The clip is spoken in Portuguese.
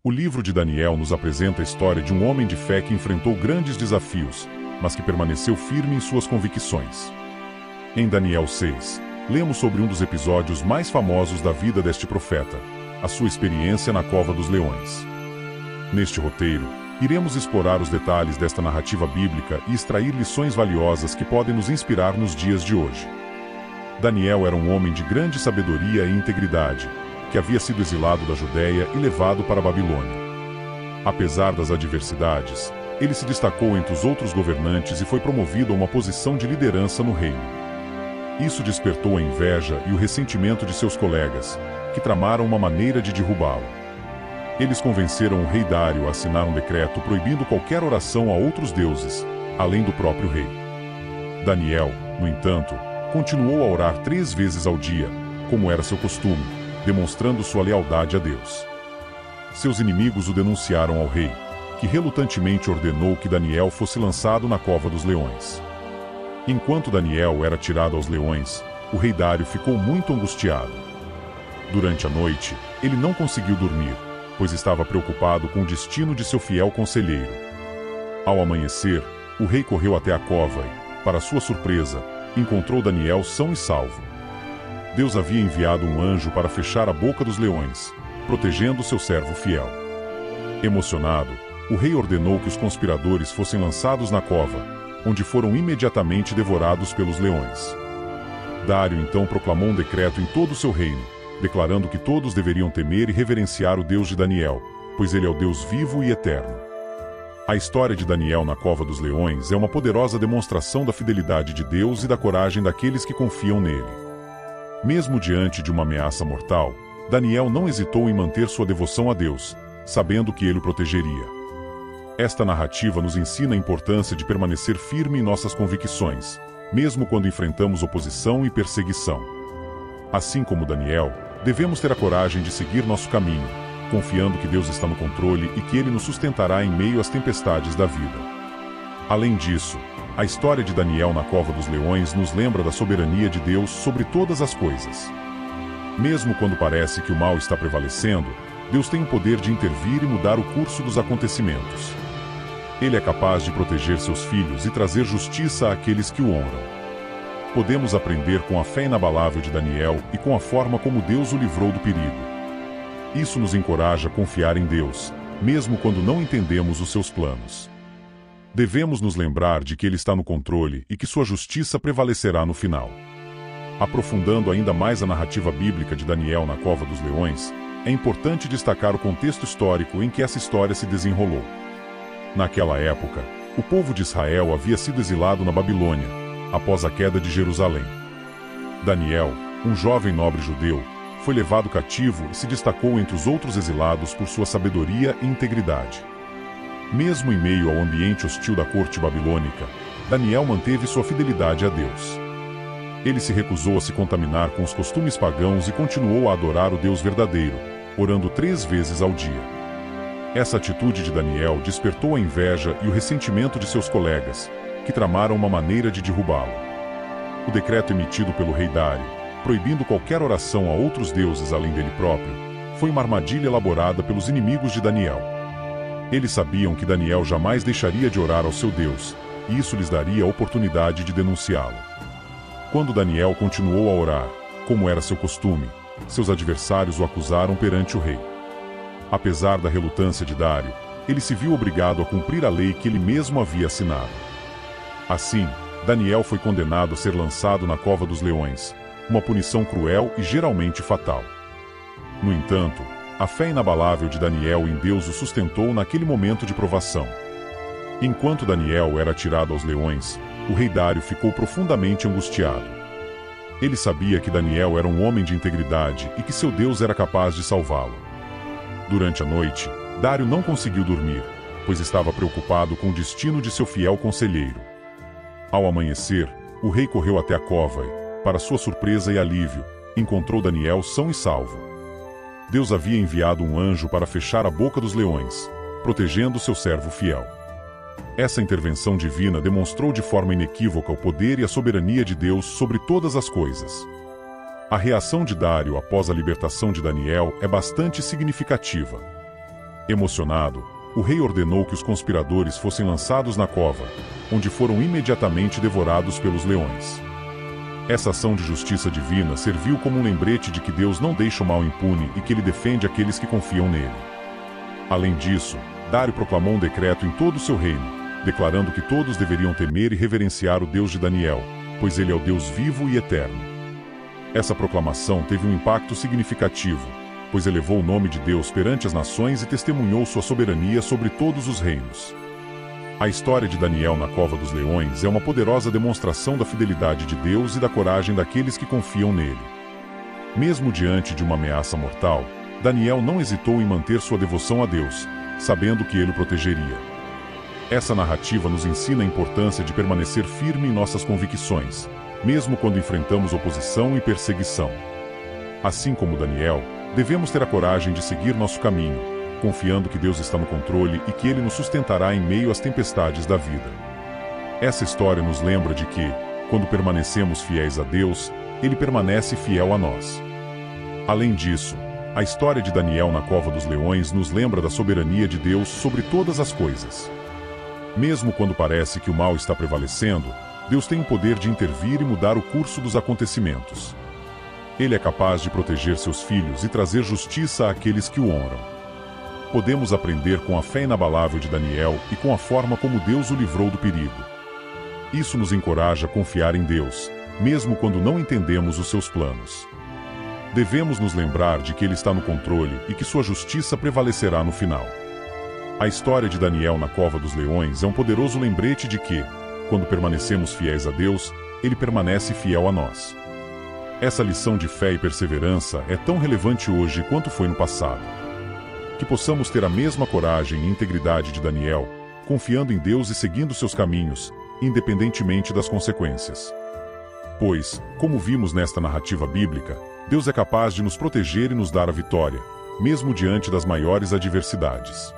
O livro de Daniel nos apresenta a história de um homem de fé que enfrentou grandes desafios, mas que permaneceu firme em suas convicções. Em Daniel 6, lemos sobre um dos episódios mais famosos da vida deste profeta, a sua experiência na cova dos leões. Neste roteiro, iremos explorar os detalhes desta narrativa bíblica e extrair lições valiosas que podem nos inspirar nos dias de hoje. Daniel era um homem de grande sabedoria e integridade, que havia sido exilado da Judéia e levado para a Babilônia. Apesar das adversidades, ele se destacou entre os outros governantes e foi promovido a uma posição de liderança no reino. Isso despertou a inveja e o ressentimento de seus colegas, que tramaram uma maneira de derrubá-lo. Eles convenceram o rei Dário a assinar um decreto proibindo qualquer oração a outros deuses, além do próprio rei. Daniel, no entanto, continuou a orar 3 vezes ao dia, como era seu costume, demonstrando sua lealdade a Deus. Seus inimigos o denunciaram ao rei, que relutantemente ordenou que Daniel fosse lançado na cova dos leões. Enquanto Daniel era tirado aos leões, o rei Dário ficou muito angustiado. Durante a noite, ele não conseguiu dormir, pois estava preocupado com o destino de seu fiel conselheiro. Ao amanhecer, o rei correu até a cova e, para sua surpresa, encontrou Daniel são e salvo. Deus havia enviado um anjo para fechar a boca dos leões, protegendo seu servo fiel. Emocionado, o rei ordenou que os conspiradores fossem lançados na cova, onde foram imediatamente devorados pelos leões. Dário então proclamou um decreto em todo o seu reino, declarando que todos deveriam temer e reverenciar o Deus de Daniel, pois ele é o Deus vivo e eterno. A história de Daniel na cova dos leões é uma poderosa demonstração da fidelidade de Deus e da coragem daqueles que confiam nele. Mesmo diante de uma ameaça mortal, Daniel não hesitou em manter sua devoção a Deus, sabendo que ele o protegeria. Esta narrativa nos ensina a importância de permanecer firme em nossas convicções, mesmo quando enfrentamos oposição e perseguição. Assim como Daniel, devemos ter a coragem de seguir nosso caminho, confiando que Deus está no controle e que Ele nos sustentará em meio às tempestades da vida. Além disso, a história de Daniel na cova dos leões nos lembra da soberania de Deus sobre todas as coisas. Mesmo quando parece que o mal está prevalecendo, Deus tem o poder de intervir e mudar o curso dos acontecimentos. Ele é capaz de proteger seus filhos e trazer justiça àqueles que o honram. Podemos aprender com a fé inabalável de Daniel e com a forma como Deus o livrou do perigo. Isso nos encoraja a confiar em Deus, mesmo quando não entendemos os seus planos. Devemos nos lembrar de que Ele está no controle e que sua justiça prevalecerá no final. Aprofundando ainda mais a narrativa bíblica de Daniel na cova dos leões, é importante destacar o contexto histórico em que essa história se desenrolou. Naquela época, o povo de Israel havia sido exilado na Babilônia, após a queda de Jerusalém. Daniel, um jovem nobre judeu, foi levado cativo e se destacou entre os outros exilados por sua sabedoria e integridade. Mesmo em meio ao ambiente hostil da corte babilônica, Daniel manteve sua fidelidade a Deus. Ele se recusou a se contaminar com os costumes pagãos e continuou a adorar o Deus verdadeiro, orando 3 vezes ao dia. Essa atitude de Daniel despertou a inveja e o ressentimento de seus colegas, que tramaram uma maneira de derrubá-lo. O decreto emitido pelo rei Dário, proibindo qualquer oração a outros deuses além dele próprio, foi uma armadilha elaborada pelos inimigos de Daniel. Eles sabiam que Daniel jamais deixaria de orar ao seu Deus, e isso lhes daria a oportunidade de denunciá-lo. Quando Daniel continuou a orar, como era seu costume, seus adversários o acusaram perante o rei. Apesar da relutância de Dário, ele se viu obrigado a cumprir a lei que ele mesmo havia assinado. Assim, Daniel foi condenado a ser lançado na cova dos leões, uma punição cruel e geralmente fatal. No entanto, a fé inabalável de Daniel em Deus o sustentou naquele momento de provação. Enquanto Daniel era atirado aos leões, o rei Dário ficou profundamente angustiado. Ele sabia que Daniel era um homem de integridade e que seu Deus era capaz de salvá-lo. Durante a noite, Dário não conseguiu dormir, pois estava preocupado com o destino de seu fiel conselheiro. Ao amanhecer, o rei correu até a cova e, para sua surpresa e alívio, encontrou Daniel são e salvo. Deus havia enviado um anjo para fechar a boca dos leões, protegendo seu servo fiel. Essa intervenção divina demonstrou de forma inequívoca o poder e a soberania de Deus sobre todas as coisas. A reação de Dário após a libertação de Daniel é bastante significativa. Emocionado, o rei ordenou que os conspiradores fossem lançados na cova, onde foram imediatamente devorados pelos leões. Essa ação de justiça divina serviu como um lembrete de que Deus não deixa o mal impune e que Ele defende aqueles que confiam nele. Além disso, Dário proclamou um decreto em todo o seu reino, declarando que todos deveriam temer e reverenciar o Deus de Daniel, pois ele é o Deus vivo e eterno. Essa proclamação teve um impacto significativo, pois elevou o nome de Deus perante as nações e testemunhou sua soberania sobre todos os reinos. A história de Daniel na cova dos leões é uma poderosa demonstração da fidelidade de Deus e da coragem daqueles que confiam nele. Mesmo diante de uma ameaça mortal, Daniel não hesitou em manter sua devoção a Deus, sabendo que ele o protegeria. Essa narrativa nos ensina a importância de permanecer firme em nossas convicções, mesmo quando enfrentamos oposição e perseguição. Assim como Daniel, devemos ter a coragem de seguir nosso caminho, confiando que Deus está no controle e que Ele nos sustentará em meio às tempestades da vida. Essa história nos lembra de que, quando permanecemos fiéis a Deus, Ele permanece fiel a nós. Além disso, a história de Daniel na cova dos leões nos lembra da soberania de Deus sobre todas as coisas. Mesmo quando parece que o mal está prevalecendo, Deus tem o poder de intervir e mudar o curso dos acontecimentos. Ele é capaz de proteger seus filhos e trazer justiça àqueles que o honram. Podemos aprender com a fé inabalável de Daniel e com a forma como Deus o livrou do perigo. Isso nos encoraja a confiar em Deus, mesmo quando não entendemos os seus planos. Devemos nos lembrar de que Ele está no controle e que sua justiça prevalecerá no final. A história de Daniel na cova dos leões é um poderoso lembrete de que, quando permanecemos fiéis a Deus, Ele permanece fiel a nós. Essa lição de fé e perseverança é tão relevante hoje quanto foi no passado. Que possamos ter a mesma coragem e integridade de Daniel, confiando em Deus e seguindo seus caminhos, independentemente das consequências. Pois, como vimos nesta narrativa bíblica, Deus é capaz de nos proteger e nos dar a vitória, mesmo diante das maiores adversidades.